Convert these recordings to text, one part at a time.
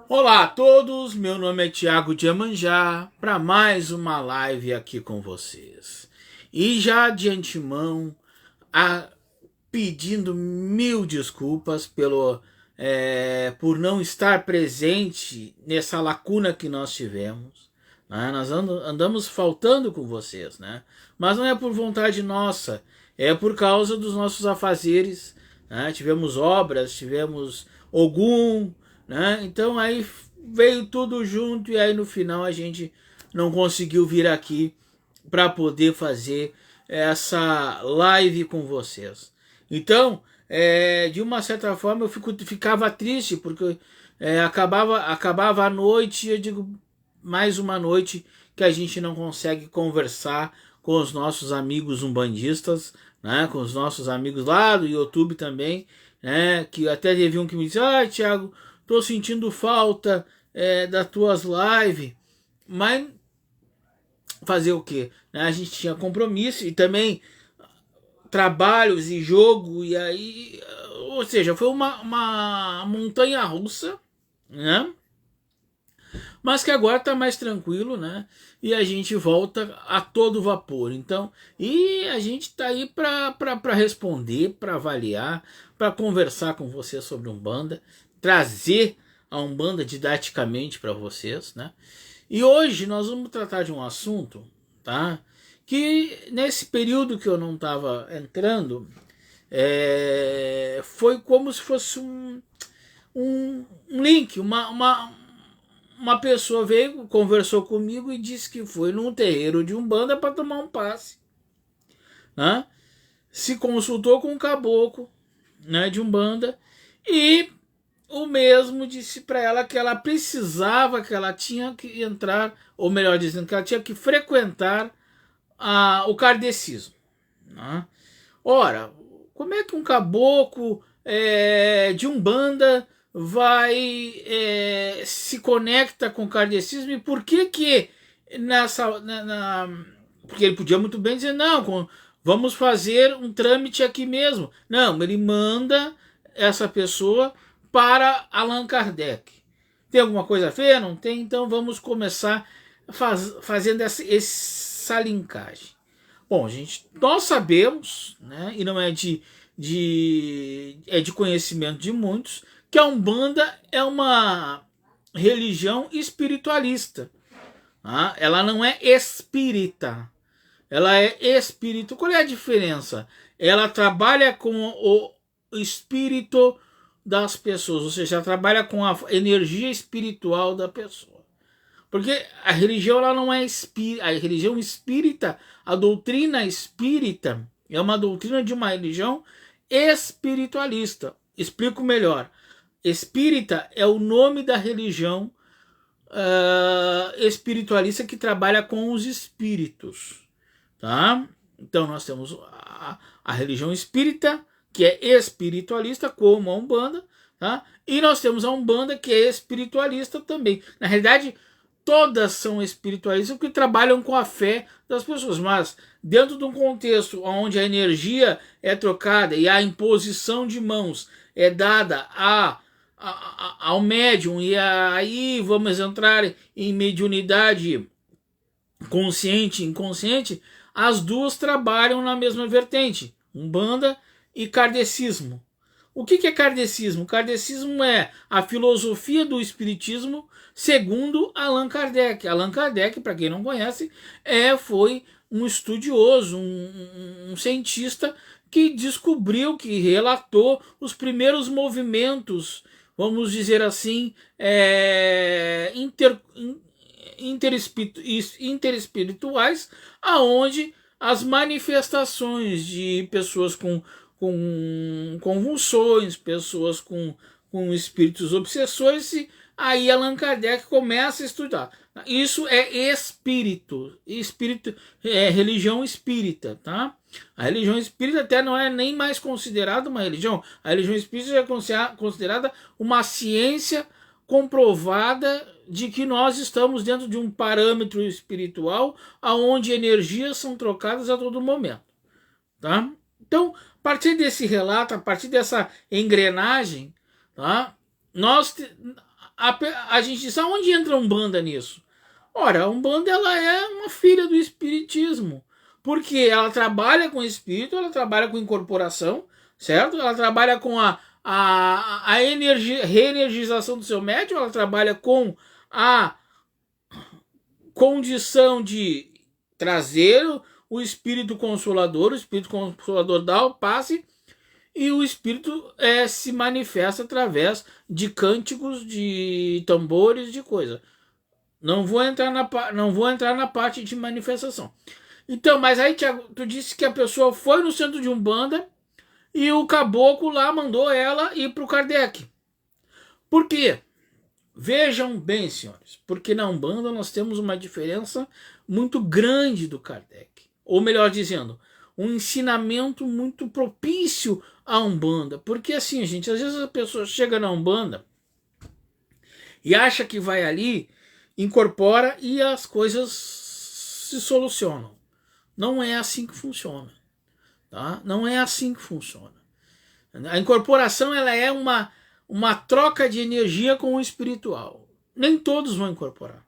Olá a todos, meu nome é Tiago de Iemanjá para mais uma live aqui com vocês. E já de antemão, a, pedindo mil desculpas por não estar presente nessa lacuna que nós tivemos. Né? Nós andamos faltando com vocês, né? Mas não é por vontade nossa, é por causa dos nossos afazeres. Né? Tivemos obras, tivemos Ogum, né? Então aí veio tudo junto e aí no final a gente não conseguiu vir aqui para poder fazer essa live com vocês. Então, de uma certa forma ficava triste porque acabava a noite e eu digo mais uma noite que a gente não consegue conversar com os nossos amigos umbandistas, né, com os nossos amigos lá do YouTube também, né, que até teve um que me disse: Thiago, tô sentindo falta das tuas lives, mas fazer o quê? Né? A gente tinha compromisso e também trabalhos e jogo, e aí, ou seja, foi uma montanha russa, né? Mas que agora está mais tranquilo, né? E a gente volta a todo vapor. Então, e a gente está aí para responder, para avaliar, para conversar com vocês sobre Umbanda, trazer a Umbanda didaticamente para vocês, né? E hoje nós vamos tratar de um assunto, tá? Que nesse período que eu não estava entrando, foi como se fosse um link, uma pessoa veio, conversou comigo e disse que foi num terreiro de Umbanda para tomar um passe. Né? Se consultou com um caboclo, né, de Umbanda e o mesmo disse para ela que ela precisava, que ela tinha que entrar, ou melhor dizendo, que ela tinha que frequentar o kardecismo. Né? Ora, como é que um caboclo de Umbanda se conecta com o kardecismo e por que porque ele podia muito bem dizer, não, vamos fazer um trâmite aqui mesmo. Não, ele manda essa pessoa para Allan Kardec. Tem alguma coisa a ver? Não tem? Então vamos começar fazendo essa linkagem. Bom, gente, nós sabemos, né, e não é de conhecimento de muitos, que a Umbanda é uma religião espiritualista. Tá? Ela não é espírita, ela é espírito. Qual é a diferença? Ela trabalha com o espírito das pessoas, ou seja, ela trabalha com a energia espiritual da pessoa. Porque a religião ela não é espírita, a religião espírita, a doutrina espírita é uma doutrina de uma religião espiritualista. Explico melhor. Espírita é o nome da religião espiritualista que trabalha com os espíritos. Tá? Então nós temos a religião espírita, que é espiritualista, como a Umbanda, tá? E nós temos a Umbanda, que é espiritualista também. Na realidade, todas são espiritualistas que trabalham com a fé das pessoas, mas dentro de um contexto onde a energia é trocada e a imposição de mãos é dada ao médium, e aí vamos entrar em mediunidade consciente e inconsciente, as duas trabalham na mesma vertente, Umbanda e kardecismo. O que é kardecismo? Kardecismo é a filosofia do espiritismo segundo Allan Kardec. Allan Kardec, para quem não conhece, foi um estudioso, um cientista que descobriu, que relatou os primeiros movimentos, vamos dizer assim, interespirituais, aonde as manifestações de pessoas com convulsões, pessoas com espíritos obsessores, e aí Allan Kardec começa a estudar. Isso é espírito é religião espírita, tá? A religião espírita até não é nem mais considerada uma religião. A religião espírita já é considerada uma ciência comprovada de que nós estamos dentro de um parâmetro espiritual aonde energias são trocadas a todo momento, tá? Então, a partir desse relato, a partir dessa engrenagem, tá? a gente diz, aonde entra a Umbanda nisso? Ora, a Umbanda ela é uma filha do Espiritismo, porque ela trabalha com espírito, ela trabalha com incorporação, certo? Ela trabalha com a reenergização do seu médium, ela trabalha com a condição de trazer o Espírito Consolador, o Espírito Consolador dá o passe, e o Espírito se manifesta através de cânticos, de tambores, de coisa. Não vou entrar na parte de manifestação. Então, mas aí, Tiago, tu disse que a pessoa foi no centro de Umbanda e o caboclo lá mandou ela ir para o Kardec. Por quê? Vejam bem, senhores, porque na Umbanda nós temos uma diferença muito grande do Kardec. Ou melhor dizendo, um ensinamento muito propício à Umbanda. Porque assim, gente, às vezes a pessoa chega na Umbanda e acha que vai ali, incorpora e as coisas se solucionam. Não é assim que funciona. Tá? Não é assim que funciona. A incorporação ela é uma troca de energia com o espiritual. Nem todos vão incorporar.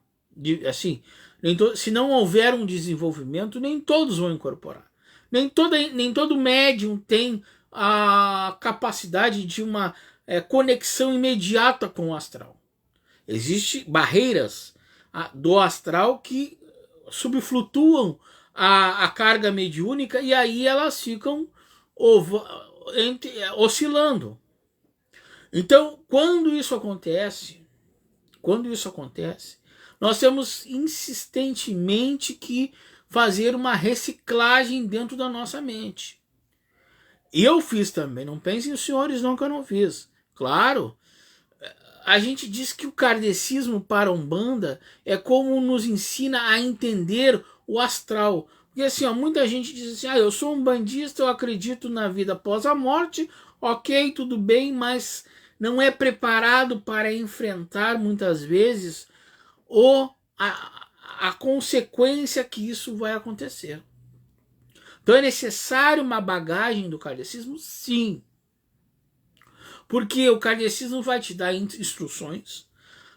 Assim, se não houver um desenvolvimento, nem todos vão incorporar. Nem todo médium tem a capacidade de uma conexão imediata com o astral. Existem barreiras do astral que subflutuam a carga mediúnica e aí elas ficam oscilando. Então, quando isso acontece, nós temos insistentemente que fazer uma reciclagem dentro da nossa mente. E eu fiz também, não pensem os senhores não que eu não fiz. Claro, a gente diz que o kardecismo para a Umbanda é como nos ensina a entender o astral. Porque assim, muita gente diz assim, eu sou um bandista, eu acredito na vida após a morte, ok, tudo bem, mas não é preparado para enfrentar muitas vezes a consequência que isso vai acontecer. Então é necessário uma bagagem do kardecismo? Sim. Porque o kardecismo vai te dar instruções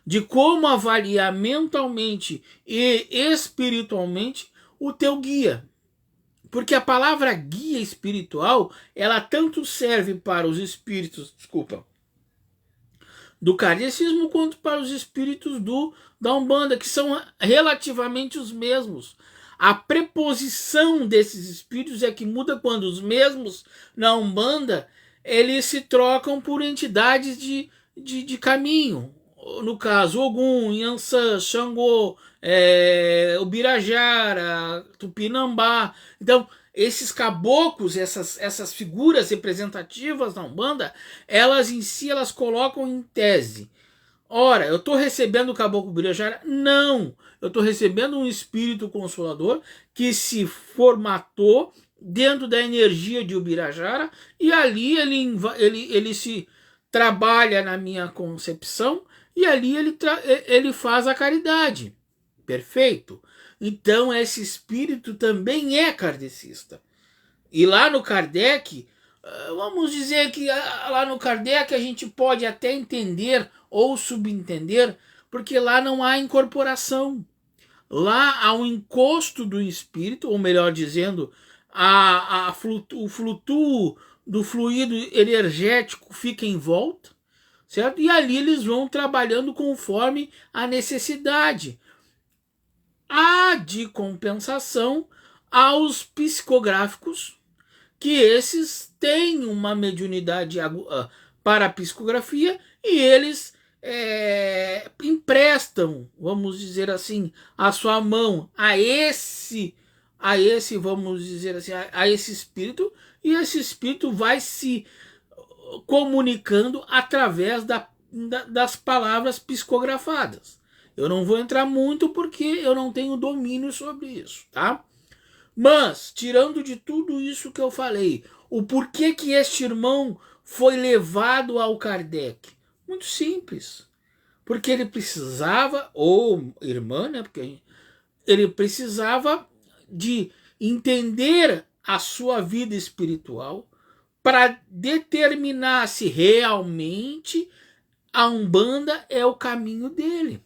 de como avaliar mentalmente e espiritualmente o teu guia. Porque a palavra guia espiritual, ela tanto serve para os espíritos, do kardecismo quanto para os espíritos da Umbanda, que são relativamente os mesmos. A preposição desses espíritos é que muda quando os mesmos na Umbanda eles se trocam por entidades de caminho. No caso, Ogum, Yansan, Xangô, Ubirajara, Tupinambá. Então, esses caboclos, essas figuras representativas da Umbanda, elas em si elas colocam em tese. Ora, eu estou recebendo o caboclo Ubirajara? Não! Eu estou recebendo um espírito consolador que se formatou dentro da energia de Ubirajara e ali ele se trabalha na minha concepção e ali ele faz a caridade. Perfeito? Então esse espírito também é kardecista. E lá no Kardec, vamos dizer que lá no Kardec a gente pode até entender ou subentender, porque lá não há incorporação. Lá há um encosto do espírito, ou melhor dizendo, o flutuo do fluido energético fica em volta, certo? E ali eles vão trabalhando conforme a necessidade. Há de compensação aos psicográficos, que esses têm uma mediunidade para a psicografia e eles emprestam, vamos dizer assim, a sua mão a esse, vamos dizer assim, a esse espírito, e esse espírito vai se comunicando através das palavras psicografadas. Eu não vou entrar muito porque eu não tenho domínio sobre isso, tá? Mas, tirando de tudo isso que eu falei, o porquê que este irmão foi levado ao Kardec? Muito simples. Porque ele precisava, ou irmã, né? Porque ele precisava de entender a sua vida espiritual para determinar se realmente a Umbanda é o caminho dele.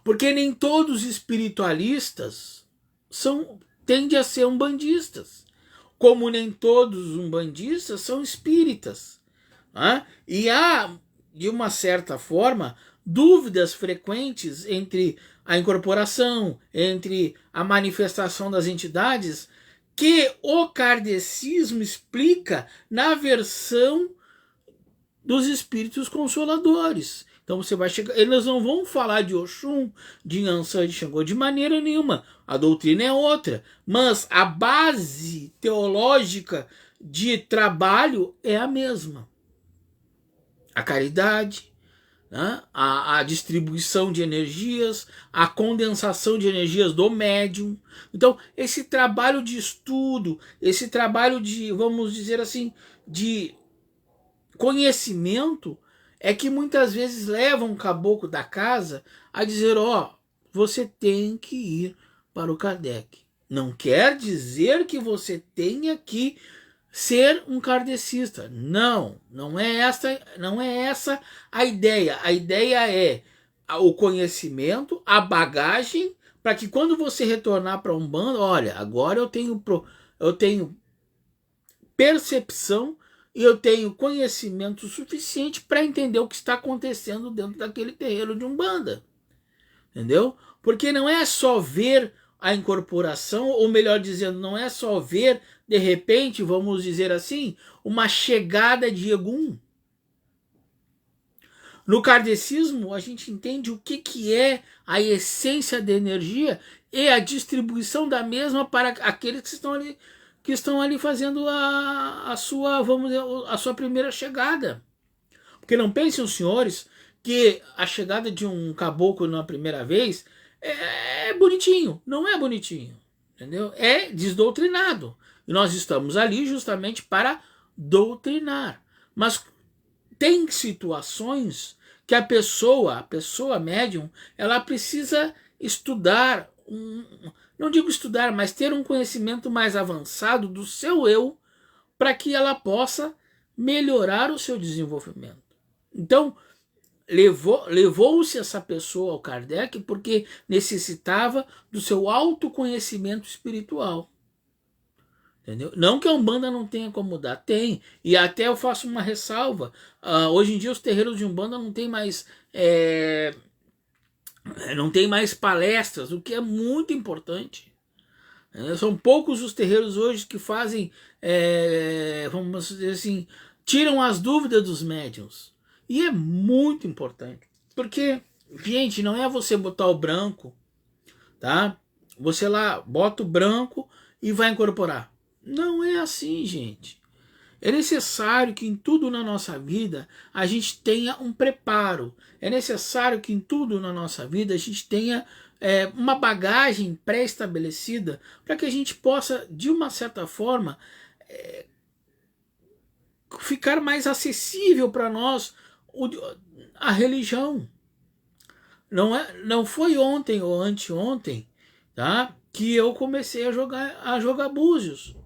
Porque nem todos os espiritualistas tendem a ser umbandistas. Como nem todos os umbandistas são espíritas. Né? E há, de uma certa forma, dúvidas frequentes entre a incorporação, entre a manifestação das entidades, que o kardecismo explica na versão dos espíritos consoladores. Então você vai chegar, eles não vão falar de Oxum, de Ansan, de Xangô de maneira nenhuma. A doutrina é outra, mas a base teológica de trabalho é a mesma. A caridade, né? A distribuição de energias, a condensação de energias do médium. Então, esse trabalho de estudo, esse trabalho de, vamos dizer assim, de conhecimento é que muitas vezes leva um caboclo da casa a dizer, ó, você tem que ir para o Kardec. Não quer dizer que você tenha que ser um kardecista. Não é essa a ideia. A ideia é o conhecimento, a bagagem, para que quando você retornar para Umbanda, olha, agora eu tenho percepção e eu tenho conhecimento suficiente para entender o que está acontecendo dentro daquele terreiro de Umbanda. Entendeu? Porque não é só ver a incorporação, ou melhor dizendo, não é só ver, de repente, vamos dizer assim, uma chegada de Egum. No kardecismo, a gente entende o que é a essência da energia e a distribuição da mesma para aqueles que estão ali fazendo a sua, vamos dizer, a sua primeira chegada. Porque não pensem os senhores que a chegada de um caboclo na primeira vez é bonitinho. Não é bonitinho. Entendeu? É desdoutrinado. E nós estamos ali justamente para doutrinar. Mas tem situações que a pessoa médium, ela precisa estudar, não digo estudar, mas ter um conhecimento mais avançado do seu eu, para que ela possa melhorar o seu desenvolvimento. Então, levou-se essa pessoa ao Kardec porque necessitava do seu autoconhecimento espiritual. Entendeu? Não que a Umbanda não tenha como dar, tem. E até eu faço uma ressalva. Hoje em dia os terreiros de Umbanda não tem mais palestras, o que é muito importante. São poucos os terreiros hoje que fazem, vamos dizer assim, tiram as dúvidas dos médiuns. E é muito importante. Porque, gente, não é você botar o branco, tá? Você lá bota o branco e vai incorporar. Não é assim, gente. É necessário que em tudo na nossa vida a gente tenha um preparo. É necessário que em tudo na nossa vida a gente tenha uma bagagem pré-estabelecida para que a gente possa, de uma certa forma, ficar mais acessível para nós a religião. Não foi ontem ou anteontem, tá, que eu comecei a jogar búzios.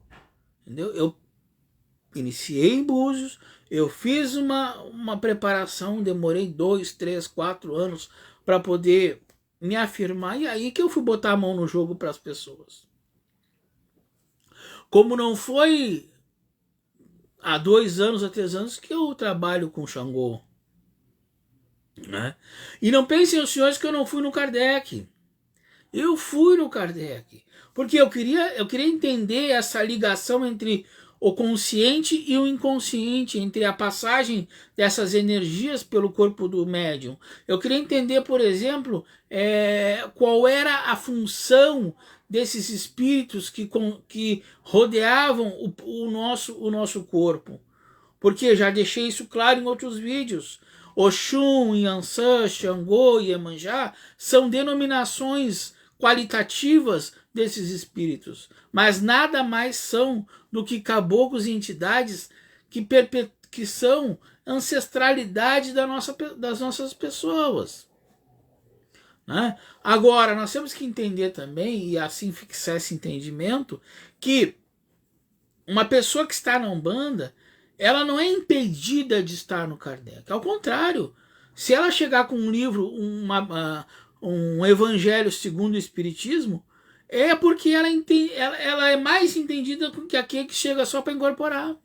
Entendeu? Eu iniciei em Búzios, eu fiz uma preparação, demorei 2, 3, 4 anos para poder me afirmar, e aí que eu fui botar a mão no jogo para as pessoas. Como não foi há 2 anos, há 3 anos que eu trabalho com Xangô. Né? E não pensem os senhores que eu não fui no Kardec. Eu fui no Kardec. Porque eu queria entender essa ligação entre o consciente e o inconsciente, entre a passagem dessas energias pelo corpo do médium. Eu queria entender, por exemplo, qual era a função desses espíritos que rodeavam o nosso corpo. Porque já deixei isso claro em outros vídeos. Oxum, Yansan, Xangô e Iemanjá são denominações qualitativas desses espíritos, mas nada mais são do que caboclos e entidades que são ancestralidade das nossas pessoas. Né? Agora, nós temos que entender também, e assim fixar esse entendimento, que uma pessoa que está na Umbanda, ela não é impedida de estar no Kardec. Ao contrário, se ela chegar com um livro, um Evangelho segundo o Espiritismo, é porque ela é mais entendida do que aquele que chega só para incorporar.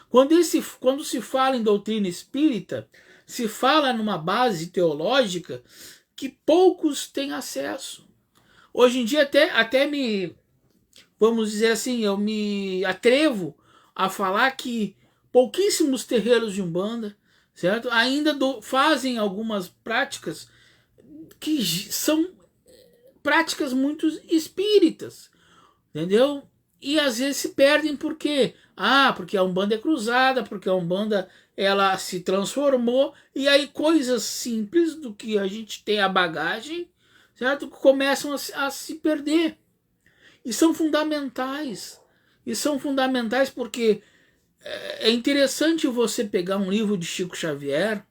Quando se fala em doutrina espírita, se fala numa base teológica que poucos têm acesso. Hoje em dia até vamos dizer assim, eu me atrevo a falar que pouquíssimos terreiros de Umbanda, certo? Ainda fazem algumas práticas que são práticas muito espíritas, entendeu? E às vezes se perdem por quê? Porque a Umbanda é cruzada, porque a Umbanda ela se transformou, e aí coisas simples do que a gente tem a bagagem, certo? Começam a se perder. E são fundamentais. E são fundamentais porque é interessante você pegar um livro de Chico Xavier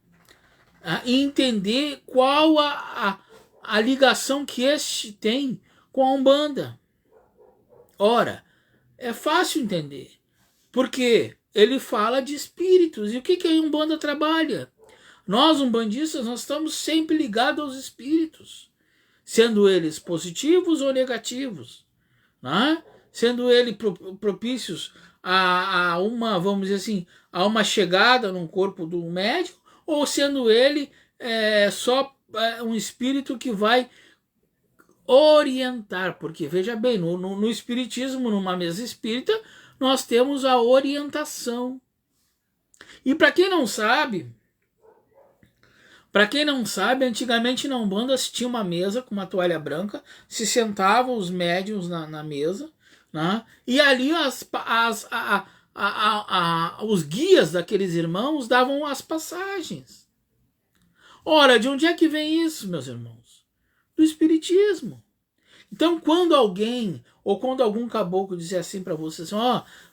e entender qual a ligação que este tem com a Umbanda. Ora, é fácil entender. Porque ele fala de espíritos. E o que a Umbanda trabalha? Nós, umbandistas, nós estamos sempre ligados aos espíritos. Sendo eles positivos ou negativos. Né? Sendo eles propícios a uma, vamos dizer assim, a uma chegada no corpo do médico, ou sendo ele só um espírito que vai orientar, porque veja bem, no espiritismo, numa mesa espírita, nós temos a orientação. E para quem não sabe, antigamente na Umbanda se tinha uma mesa com uma toalha branca, se sentavam os médiuns na mesa, né? E ali os guias daqueles irmãos davam as passagens. Ora, de onde é que vem isso, meus irmãos? Do Espiritismo. Então, quando alguém, ou quando algum caboclo disser assim para você, assim,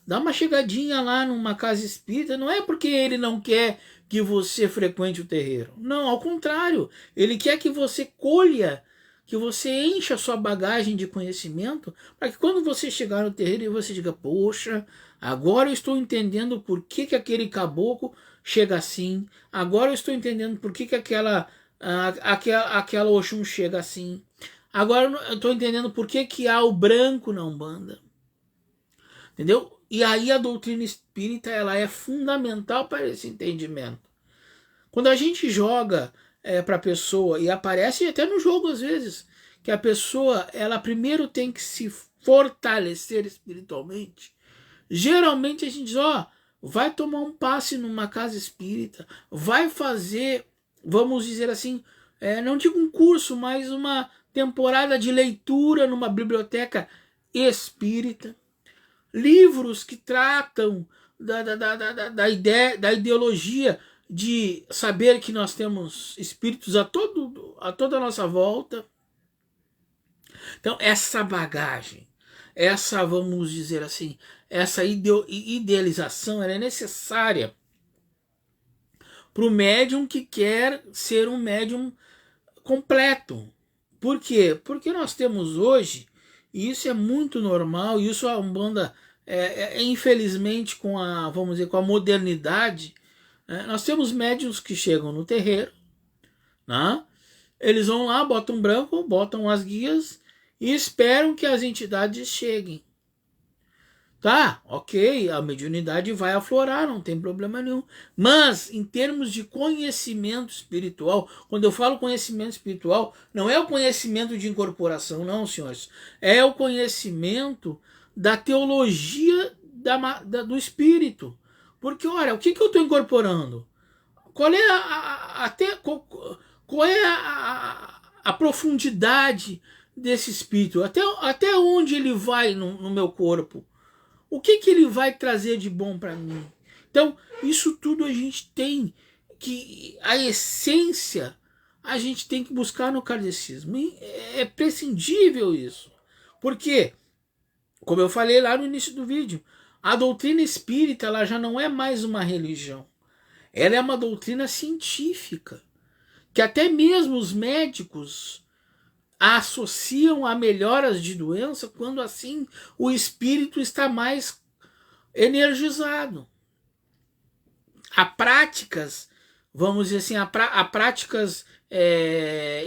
dá uma chegadinha lá numa casa espírita, não é porque ele não quer que você frequente o terreiro. Não, ao contrário, ele quer que você colha, que você encha a sua bagagem de conhecimento, para que quando você chegar no terreiro e você diga, poxa, agora eu estou entendendo por que aquele caboclo chega assim, agora eu estou entendendo por que aquela Oxum chega assim, agora eu estou entendendo por que há o branco na Umbanda. Entendeu? E aí a doutrina espírita ela é fundamental para esse entendimento. Quando a gente joga para a pessoa, e aparece até no jogo às vezes, que a pessoa ela primeiro tem que se fortalecer espiritualmente, geralmente a gente diz, vai tomar um passe numa casa espírita, vai fazer, vamos dizer assim, não digo um curso, mas uma temporada de leitura numa biblioteca espírita, livros que tratam da ideologia de saber que nós temos espíritos a toda a nossa volta. Então, essa bagagem, vamos dizer assim, essa idealização ela é necessária para o médium que quer ser um médium completo. Por quê? Porque nós temos hoje, e isso é muito normal, e isso a Umbanda, infelizmente, com a modernidade, nós temos médiuns que chegam no terreiro, né? Eles vão lá, botam branco, botam as guias e esperam que as entidades cheguem. Tá, ok, a mediunidade vai aflorar, não tem problema nenhum. Mas, em termos de conhecimento espiritual, quando eu falo conhecimento espiritual, não é o conhecimento de incorporação, não, senhores. É o conhecimento da teologia do espírito. Porque, olha, o que eu estou incorporando? Qual é a profundidade desse espírito? Até onde ele vai no meu corpo? O que ele vai trazer de bom para mim? Então, isso tudo a gente tem que... A essência a gente tem que buscar no kardecismo. E é prescindível isso. Porque, como eu falei lá no início do vídeo, a doutrina espírita ela já não é mais uma religião. Ela é uma doutrina científica. Que até mesmo os médicos associam a melhoras de doença quando assim o espírito está mais energizado. Há práticas, vamos dizer assim, há práticas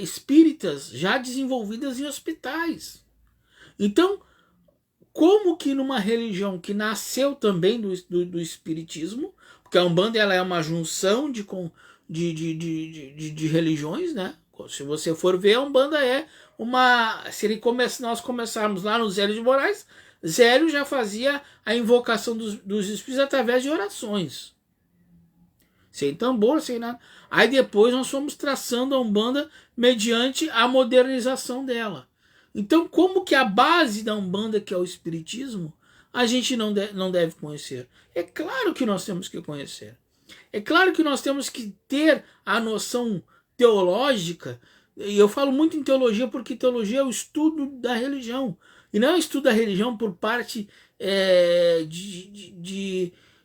espíritas já desenvolvidas em hospitais. Então, como que numa religião que nasceu também do espiritismo, porque a Umbanda ela é uma junção de religiões, né? Se você for ver, a Umbanda é uma... nós começarmos lá no Zélio de Moraes, Zélio já fazia a invocação dos espíritos através de orações. Sem tambor, sem nada. Aí depois nós fomos traçando a Umbanda mediante a modernização dela. Então, como que a base da Umbanda, que é o Espiritismo, a gente não deve conhecer? É claro que nós temos que conhecer. É claro que nós temos que ter a noção teológica, e eu falo muito em teologia porque teologia é o estudo da religião. E não é o estudo da religião por parte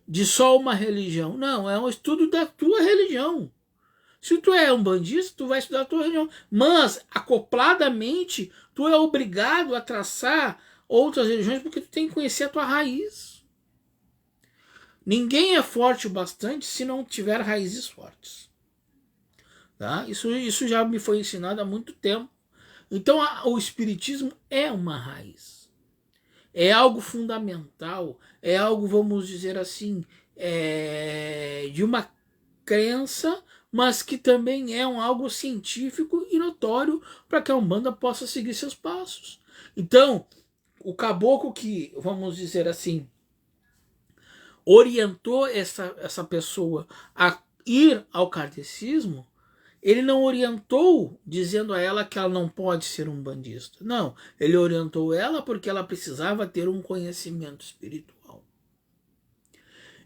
de só uma religião. Não, é um estudo da tua religião. Se tu é umbandista, tu vai estudar a tua religião. Mas, acopladamente, tu é obrigado a traçar outras religiões porque tu tem que conhecer a tua raiz. Ninguém é forte o bastante se não tiver raízes fortes. Tá? Isso já me foi ensinado há muito tempo. Então, o Espiritismo é uma raiz. É algo fundamental. É algo, vamos dizer assim, de uma crença, mas que também é algo científico e notório para que a Umbanda possa seguir seus passos. Então, o caboclo que, vamos dizer assim, orientou essa pessoa a ir ao kardecismo, ele não orientou dizendo a ela que ela não pode ser umbandista. Não, ele orientou ela porque ela precisava ter um conhecimento espiritual.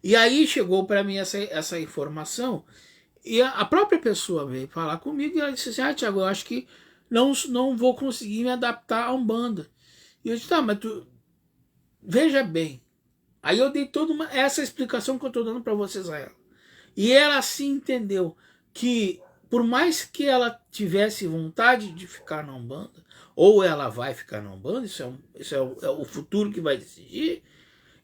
E aí chegou para mim essa informação, e a própria pessoa veio falar comigo e ela disse assim: Tiago, eu acho que não vou conseguir me adaptar a Umbanda. E eu disse: tá, mas tu veja bem. Aí eu dei toda essa explicação que eu estou dando para vocês a ela. E ela assim entendeu que, por mais que ela tivesse vontade de ficar na Umbanda, ou ela vai ficar na Umbanda, isso é o futuro que vai decidir,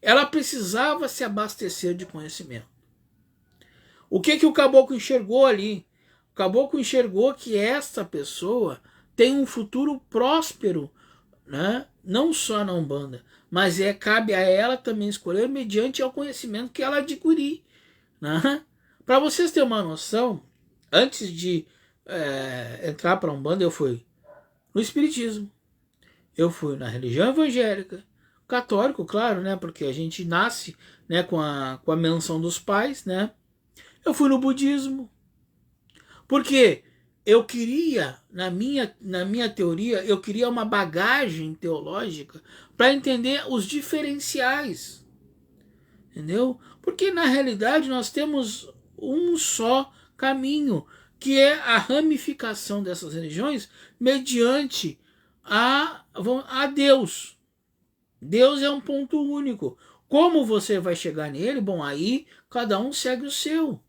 ela precisava se abastecer de conhecimento. O que o caboclo enxergou ali? O caboclo enxergou que esta pessoa tem um futuro próspero, né? Não só na Umbanda, mas cabe a ela também escolher mediante o conhecimento que ela adquirir. Né? Para vocês terem uma noção, antes de entrar para a Umbanda, eu fui no Espiritismo, eu fui na religião evangélica, católico, claro, né? Porque a gente nasce, né, com a menção dos pais, né? Eu fui no budismo. Porque eu queria, na minha teoria, eu queria uma bagagem teológica para entender os diferenciais. Entendeu? Porque na realidade nós temos um só caminho, que é a ramificação dessas religiões mediante a Deus. Deus é um ponto único. Como você vai chegar nele? Bom, aí cada um segue o seu.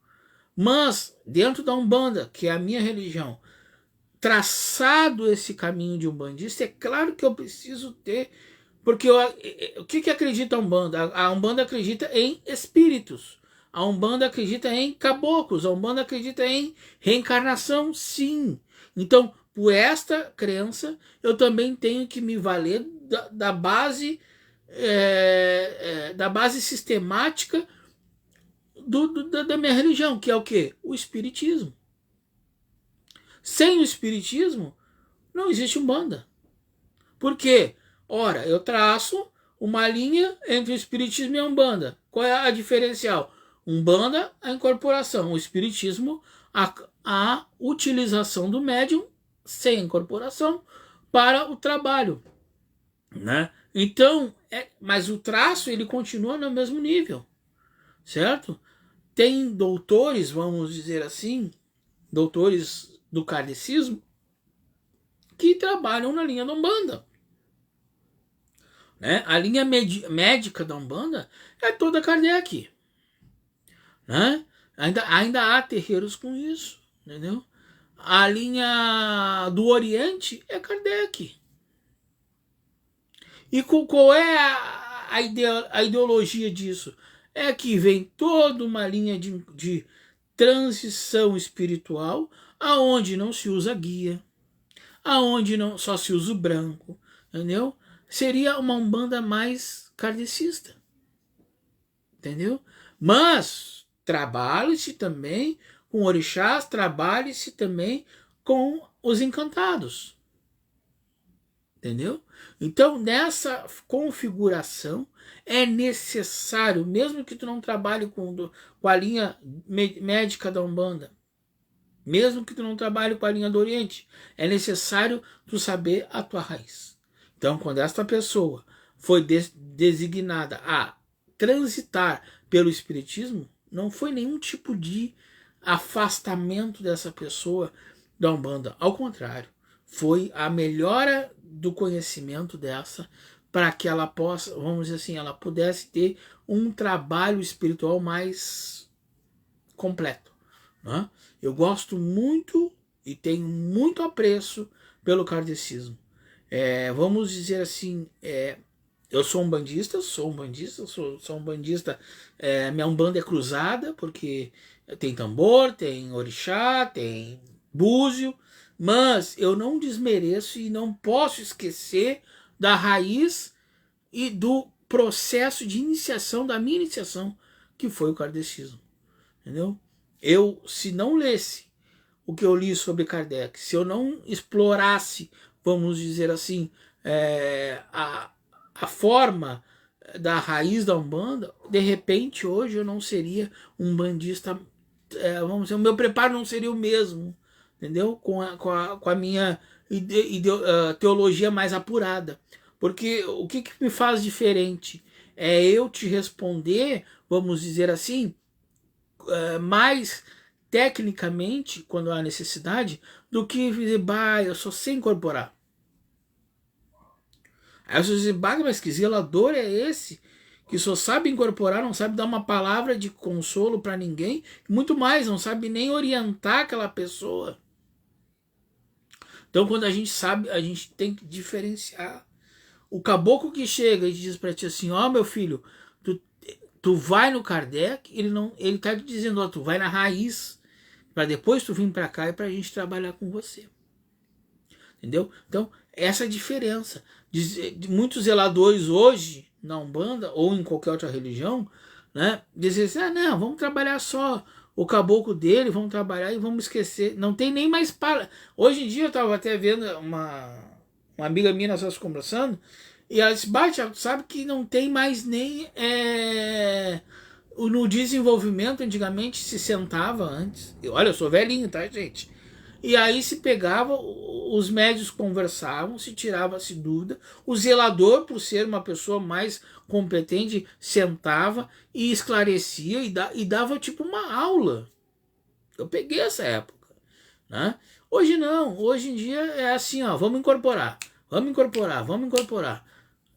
Mas, dentro da Umbanda, que é a minha religião, traçado esse caminho de umbandista, é claro que eu preciso ter... Porque o que acredita a Umbanda? A Umbanda acredita em espíritos. A Umbanda acredita em caboclos. A Umbanda acredita em reencarnação, sim. Então, por esta crença, eu também tenho que me valer da base sistemática da minha religião, que é o quê? O Espiritismo. Sem o Espiritismo, não existe Umbanda. Por quê? Ora, eu traço uma linha entre o Espiritismo e a Umbanda. Qual é a diferencial? Umbanda, a incorporação. O Espiritismo, a utilização do médium sem incorporação para o trabalho. Né? Então, mas o traço ele continua no mesmo nível. Certo? Tem doutores, vamos dizer assim, doutores do kardecismo, que trabalham na linha da Umbanda. Né? A linha médica da Umbanda é toda Kardec. Né? Ainda há terreiros com isso. Entendeu? A linha do Oriente é Kardec. E qual é a ideologia disso? É que vem toda uma linha de transição espiritual, aonde não se usa guia, aonde não só se usa o branco, entendeu? Seria uma umbanda mais kardecista, entendeu? Mas trabalhe-se também com orixás, trabalhe-se também com os encantados, entendeu? Então, nessa configuração, é necessário, mesmo que tu não trabalhe com a linha médica da Umbanda, mesmo que tu não trabalhe com a linha do Oriente, é necessário tu saber a tua raiz. Então, quando esta pessoa foi designada a transitar pelo Espiritismo, não foi nenhum tipo de afastamento dessa pessoa da Umbanda. Ao contrário, foi a melhora do conhecimento dessa para que ela possa, vamos dizer assim, ela pudesse ter um trabalho espiritual mais completo, né? Eu gosto muito e tenho muito apreço pelo kardecismo. Vamos dizer assim, eu sou um bandista, sou um bandista, minha umbanda é cruzada, porque tem tambor, tem orixá, tem búzio, mas eu não desmereço e não posso esquecer da raiz e do processo de iniciação, da minha iniciação, que foi o kardecismo, entendeu? Eu, se não lesse o que eu li sobre Kardec, se eu não explorasse, vamos dizer assim, a forma da raiz da Umbanda, de repente hoje eu não seria um bandista, vamos dizer, o meu preparo não seria o mesmo, entendeu? Com a minha teologia mais apurada. Porque o que me faz diferente é eu te responder, vamos dizer assim, mais tecnicamente, quando há necessidade, do que dizer, bah, eu só sei incorporar. Aí você diz, bah, mas que zelador é esse? Que só sabe incorporar, não sabe dar uma palavra de consolo para ninguém, muito mais, não sabe nem orientar aquela pessoa. Então, quando a gente sabe, a gente tem que diferenciar. O caboclo que chega e diz para ti assim, ó, meu filho, tu vai no Kardec, ele tá te dizendo, ó, tu vai na raiz, para depois tu vir para cá e pra gente trabalhar com você. Entendeu? Então, essa é a diferença. De muitos zeladores hoje, na Umbanda, ou em qualquer outra religião, né, dizem assim, não, vamos trabalhar só o caboclo dele, vamos trabalhar e vamos esquecer. Não tem nem mais para. Hoje em dia eu estava até vendo uma amiga minha, nós estávamos conversando, e ela disse, Thiago, sabe que não tem mais nem no desenvolvimento. Antigamente se sentava antes. Olha, eu sou velhinho, tá, gente? E aí se pegava, os médios conversavam, se tirava-se dúvida, o zelador, por ser uma pessoa mais competente, sentava e esclarecia e dava tipo uma aula. Eu peguei essa época, né? Hoje não, hoje em dia é assim, ó, vamos incorporar.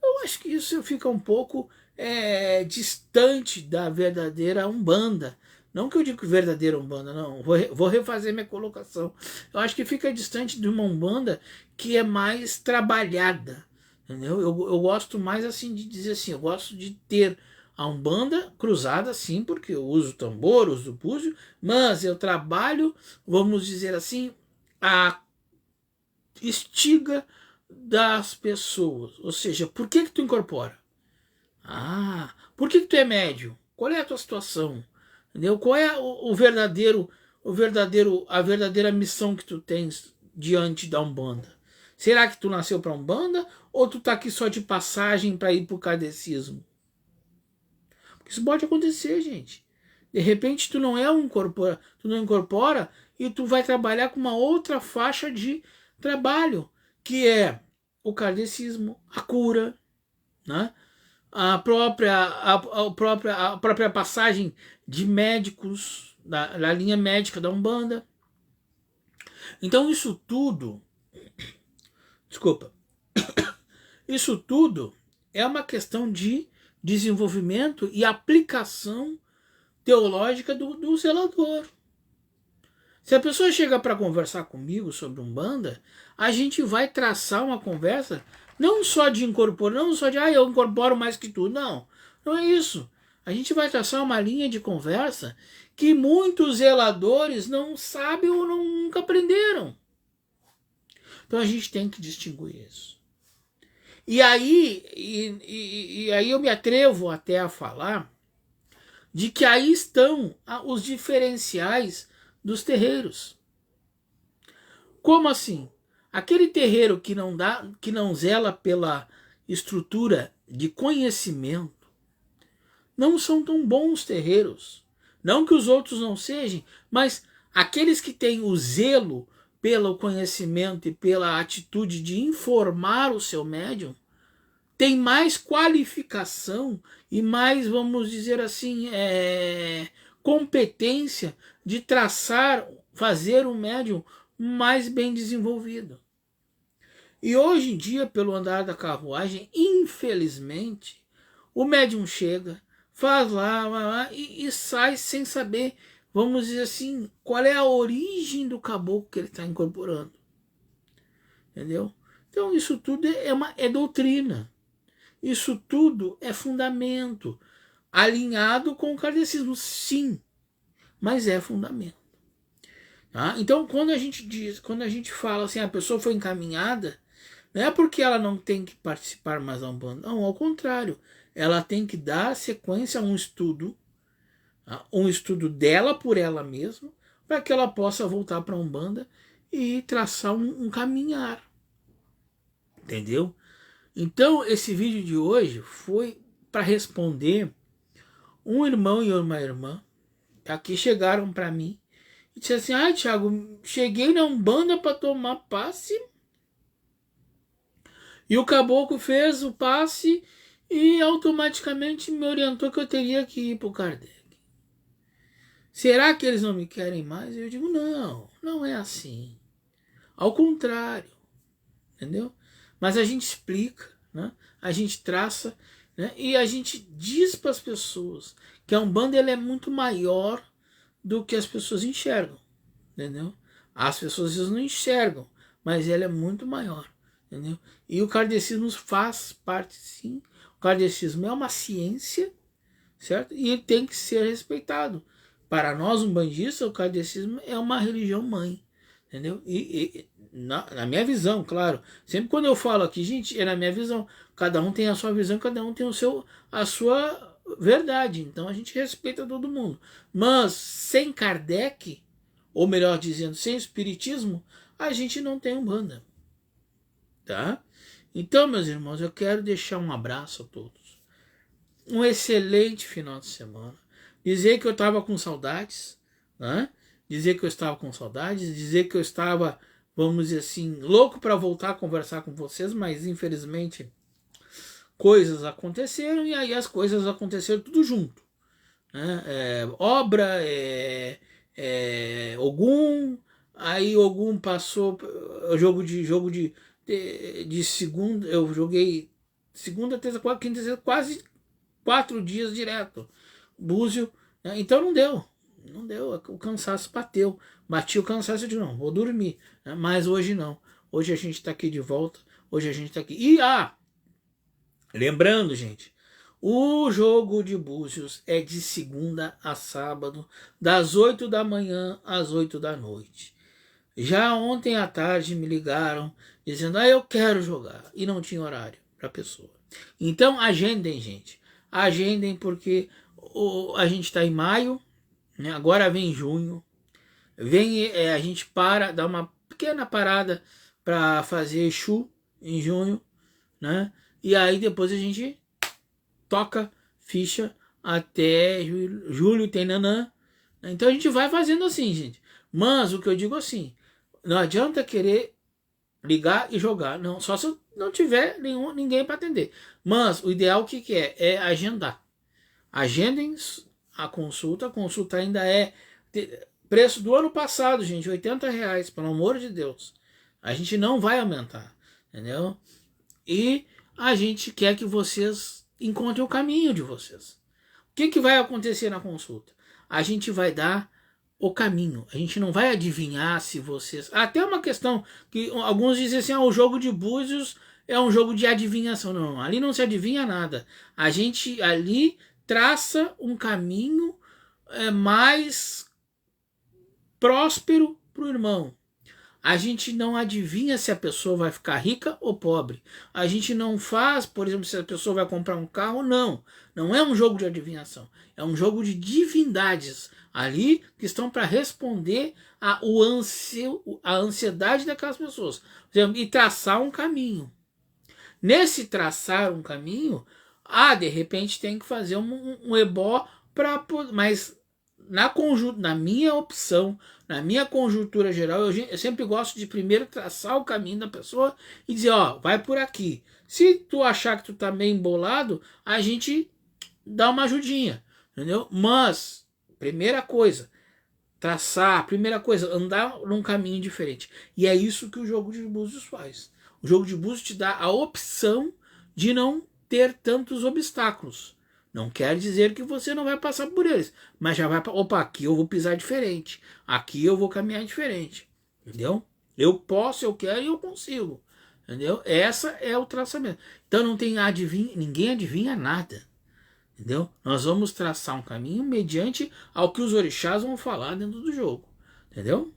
Eu acho que isso fica um pouco distante da verdadeira Umbanda. Não que eu digo verdadeira Umbanda, não. Vou refazer minha colocação. Eu acho que fica distante de uma Umbanda que é mais trabalhada. Entendeu? Eu gosto mais assim de dizer assim, eu gosto de ter a Umbanda cruzada, sim, porque eu uso tambor, uso búzio, mas eu trabalho, vamos dizer assim, a estiga das pessoas. Ou seja, por que tu incorpora? Por que tu é médio? Qual é a tua situação? Entendeu? Qual é a verdadeira missão que tu tens diante da Umbanda? Será que tu nasceu para Umbanda ou tu tá aqui só de passagem para ir pro kardecismo? Porque isso pode acontecer, gente. De repente tu não incorpora e tu vai trabalhar com uma outra faixa de trabalho, que é o kardecismo, a cura, né? A própria passagem de médicos da linha médica da Umbanda. Então isso tudo é uma questão de desenvolvimento e aplicação teológica do zelador. Se a pessoa chega para conversar comigo sobre Umbanda, a gente vai traçar uma conversa Não só de incorporar, não só de, eu incorporo mais que tu. Não, não é isso. A gente vai traçar uma linha de conversa que muitos zeladores não sabem ou nunca aprenderam. Então a gente tem que distinguir isso. E aí eu me atrevo até a falar de que aí estão os diferenciais dos terreiros. Como assim? Aquele terreiro que não zela pela estrutura de conhecimento, não são tão bons terreiros. Não que os outros não sejam, mas aqueles que têm o zelo pelo conhecimento e pela atitude de informar o seu médium, tem mais qualificação e mais, vamos dizer assim, competência de traçar, fazer o médium mais bem desenvolvido. E hoje em dia, pelo andar da carruagem, infelizmente, o médium chega, faz lá e sai sem saber, vamos dizer assim, qual é a origem do caboclo que ele está incorporando. Entendeu? Então isso tudo é doutrina. Isso tudo é fundamento. Alinhado com o kardecismo, sim, mas é fundamento. Tá? Então, quando a gente fala assim, a pessoa foi encaminhada, não é porque ela não tem que participar mais da Umbanda. Não, ao contrário. Ela tem que dar sequência a um estudo dela por ela mesma, para que ela possa voltar para a Umbanda e traçar um caminhar. Entendeu? Então, esse vídeo de hoje foi para responder um irmão e uma irmã que chegaram para mim e disseram assim, Thiago, cheguei na Umbanda para tomar passe e o caboclo fez o passe e automaticamente me orientou que eu teria que ir para o Kardec. Será que eles não me querem mais? Eu digo, não é assim. Ao contrário, entendeu? Mas a gente explica, né? A gente traça, né? E a gente diz para as pessoas que a Umbanda ela é muito maior do que as pessoas enxergam, entendeu? As pessoas às vezes não enxergam, mas ela é muito maior, entendeu? E o kardecismo faz parte, sim. O kardecismo é uma ciência, certo? E ele tem que ser respeitado. Para nós, umbandistas, o kardecismo é uma religião mãe, entendeu? Na minha visão, claro. Sempre quando eu falo aqui, gente, é na minha visão. Cada um tem a sua visão, cada um tem a sua verdade. Então a gente respeita todo mundo. Mas sem Kardec, ou melhor dizendo, sem espiritismo, a gente não tem Umbanda. Tá? Então, meus irmãos, eu quero deixar um abraço a todos. Um excelente final de semana. Dizer que eu estava com saudades, né? Dizer que eu estava com saudades, dizer que eu estava, vamos dizer assim, louco para voltar a conversar com vocês, mas infelizmente coisas aconteceram e aí as coisas aconteceram tudo junto. Né? Obra, Ogum, aí Ogum passou jogo de segunda, eu joguei segunda, terça, quarta, quinta, sexta, quase 4 dias direto. Búzio, né? Então não deu, o cansaço bati o cansaço de não, vou dormir, né? Mas hoje não, hoje a gente está aqui de volta, hoje a gente está aqui, lembrando, gente, o jogo de Búzios é de segunda a sábado, das 8 da manhã às 8 da noite. Já ontem à tarde me ligaram dizendo, eu quero jogar, e não tinha horário para pessoa. Então agendem, gente, agendem, porque a gente está em maio, né? Agora vem junho, a gente dá uma pequena parada para fazer Exu em junho, né? E aí depois a gente toca ficha até julho tem Nanã. Então a gente vai fazendo assim, gente. Mas o que eu digo assim, não adianta querer ligar e jogar, não, só se não tiver ninguém para atender. Mas o ideal que é? É agendar. Agendem a consulta ainda é preço do ano passado, gente, R$80, pelo amor de Deus. A gente não vai aumentar, entendeu? E a gente quer que vocês encontrem o caminho de vocês. O que vai acontecer na consulta? A gente vai dar o caminho. A gente não vai adivinhar se vocês... Até uma questão que alguns dizem assim, o jogo de Búzios é um jogo de adivinhação. Não, ali não se adivinha nada. A gente ali traça um caminho mais próspero para o irmão. A gente não adivinha se a pessoa vai ficar rica ou pobre. A gente não faz, por exemplo, se a pessoa vai comprar um carro ou não. Não é um jogo de adivinhação. É um jogo de divindades ali que estão para responder a ansiedade daquelas pessoas. E traçar um caminho. Nesse traçar um caminho, de repente tem que fazer um ebó para... Mas na minha opção, na minha conjuntura geral, eu sempre gosto de primeiro traçar o caminho da pessoa e dizer, ó, vai por aqui. Se tu achar que tu tá meio embolado, a gente dá uma ajudinha, entendeu? Mas, primeira coisa, traçar, primeira coisa, andar num caminho diferente. E é isso que o jogo de búzios faz. O jogo de búzios te dá a opção de não ter tantos obstáculos. Não quer dizer que você não vai passar por eles, mas já vai, opa, aqui eu vou pisar diferente, aqui eu vou caminhar diferente, entendeu? Eu posso, eu quero e eu consigo, entendeu? Essa é o traçamento. Então não tem ninguém adivinha nada, entendeu? Nós vamos traçar um caminho mediante ao que os orixás vão falar dentro do jogo, entendeu?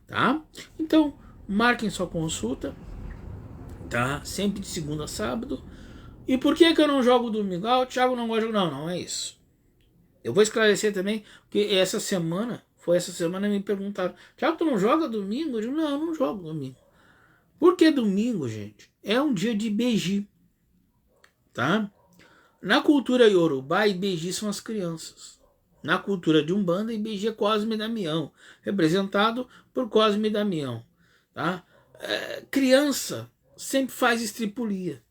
Tá? Então, marquem sua consulta, tá? Sempre de segunda a sábado. E por que eu não jogo domingo? O Thiago não gosta de jogar. Não é isso. Eu vou esclarecer também, porque essa semana me perguntaram, Thiago, tu não joga domingo? Eu digo, não, eu não jogo domingo. Por que domingo, gente? É um dia de Ibeji, tá? Na cultura Yorubá, Ibeji são as crianças. Na cultura de Umbanda, Ibeji é Cosme e Damião, representado por Cosme e Damião, tá? Criança sempre faz estripulia.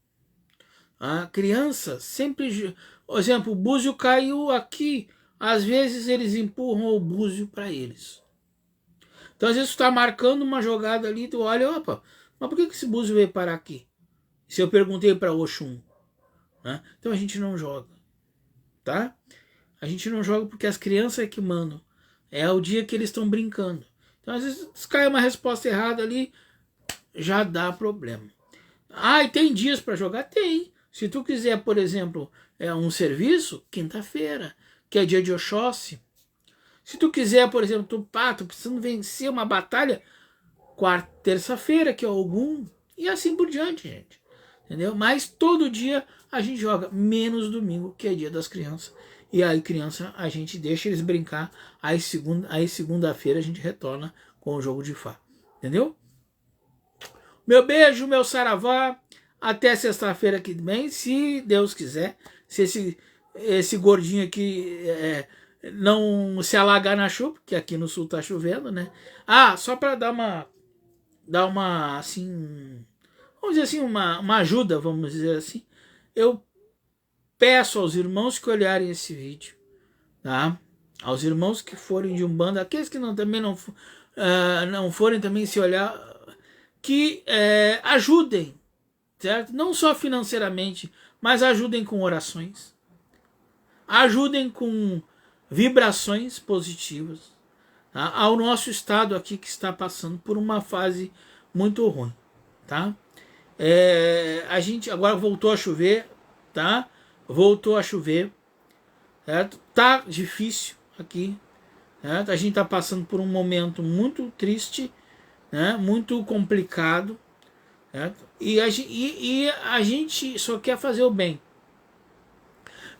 A criança sempre... Por exemplo, o búzio caiu aqui. Às vezes eles empurram o búzio para eles. Então às vezes tu está marcando uma jogada ali, tu olha, opa, mas por que esse búzio veio parar aqui? Se eu perguntei para Oxum. Né? Então a gente não joga. Tá? A gente não joga porque as crianças é que mandam. É o dia que eles estão brincando. Então às vezes se cai uma resposta errada ali, já dá problema. E tem dias para jogar? Tem. Se tu quiser, por exemplo, um serviço, quinta-feira, que é dia de Oxóssi. Se tu quiser, por exemplo, tu precisando vencer uma batalha, terça-feira, que é Ogum, e assim por diante, gente. Entendeu? Mas todo dia a gente joga, menos domingo, que é dia das crianças. E aí, criança, a gente deixa eles brincar, aí segunda-feira a gente retorna com o jogo de Fá. Entendeu? Meu beijo, meu saravá. Até sexta-feira que vem, se Deus quiser. Se esse gordinho aqui não se alagar na chuva, porque aqui no sul tá chovendo, né? Só para dar uma assim, vamos dizer assim, uma ajuda, vamos dizer assim. Eu peço aos irmãos que olharem esse vídeo, tá? Aos irmãos que forem de Umbanda, aqueles que também não forem também se olhar, que ajudem, certo? Não só financeiramente, mas ajudem com orações, ajudem com vibrações positivas, tá? Ao nosso estado aqui que está passando por uma fase muito ruim, tá? A gente agora voltou a chover, tá? Voltou a chover, certo? Tá difícil aqui, certo? A gente está passando por um momento muito triste, né? Muito complicado, certo? E a gente só quer fazer o bem.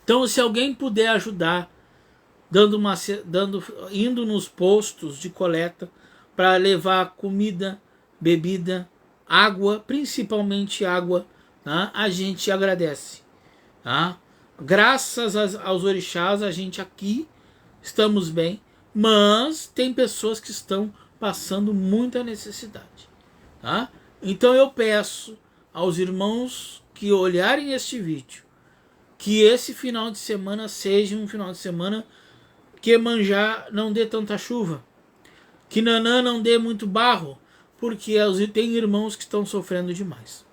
Então, se alguém puder ajudar, indo nos postos de coleta para levar comida, bebida, água, principalmente água, tá? A gente agradece. Tá? Graças aos orixás, a gente aqui estamos bem, mas tem pessoas que estão passando muita necessidade. Tá? Então eu peço aos irmãos que olharem este vídeo, que esse final de semana seja um final de semana que Iemanjá não dê tanta chuva, que Nanã não dê muito barro, porque tem irmãos que estão sofrendo demais,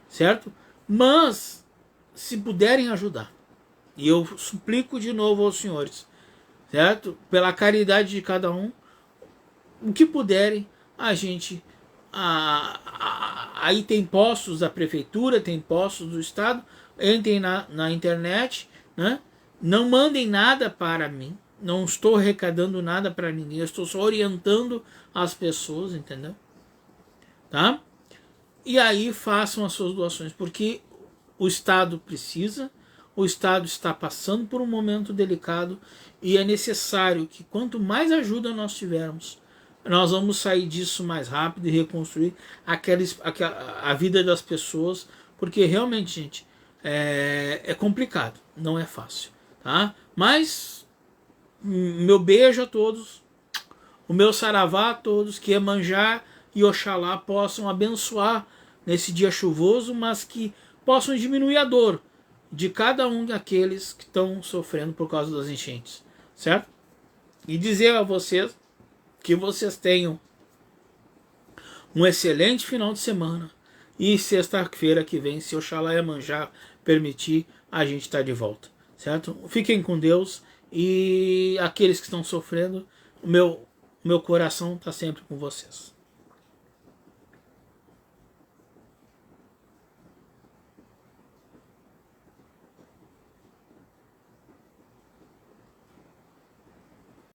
certo? Mas, se puderem ajudar, e eu suplico de novo aos senhores, certo? Pela caridade de cada um, o que puderem, a gente Aí tem postos da prefeitura, tem postos do estado. Entrem na internet, né? Não mandem nada para mim. Não estou arrecadando nada para ninguém. Eu estou só orientando as pessoas, entendeu? Tá? E aí façam as suas doações, porque o Estado precisa, o Estado está passando por um momento delicado e é necessário que quanto mais ajuda nós tivermos, nós vamos sair disso mais rápido e reconstruir a vida das pessoas, porque realmente, gente, é complicado, não é fácil, tá? Mas meu beijo a todos, o meu saravá a todos, que Iemanjá e Oxalá possam abençoar nesse dia chuvoso, mas que possam diminuir a dor de cada um daqueles que estão sofrendo por causa das enchentes, certo? E dizer a vocês que vocês tenham um excelente final de semana e sexta-feira que vem, se Oxalá e Iemanjá permitir, a gente está de volta, certo? Fiquem com Deus e aqueles que estão sofrendo, o meu coração está sempre com vocês.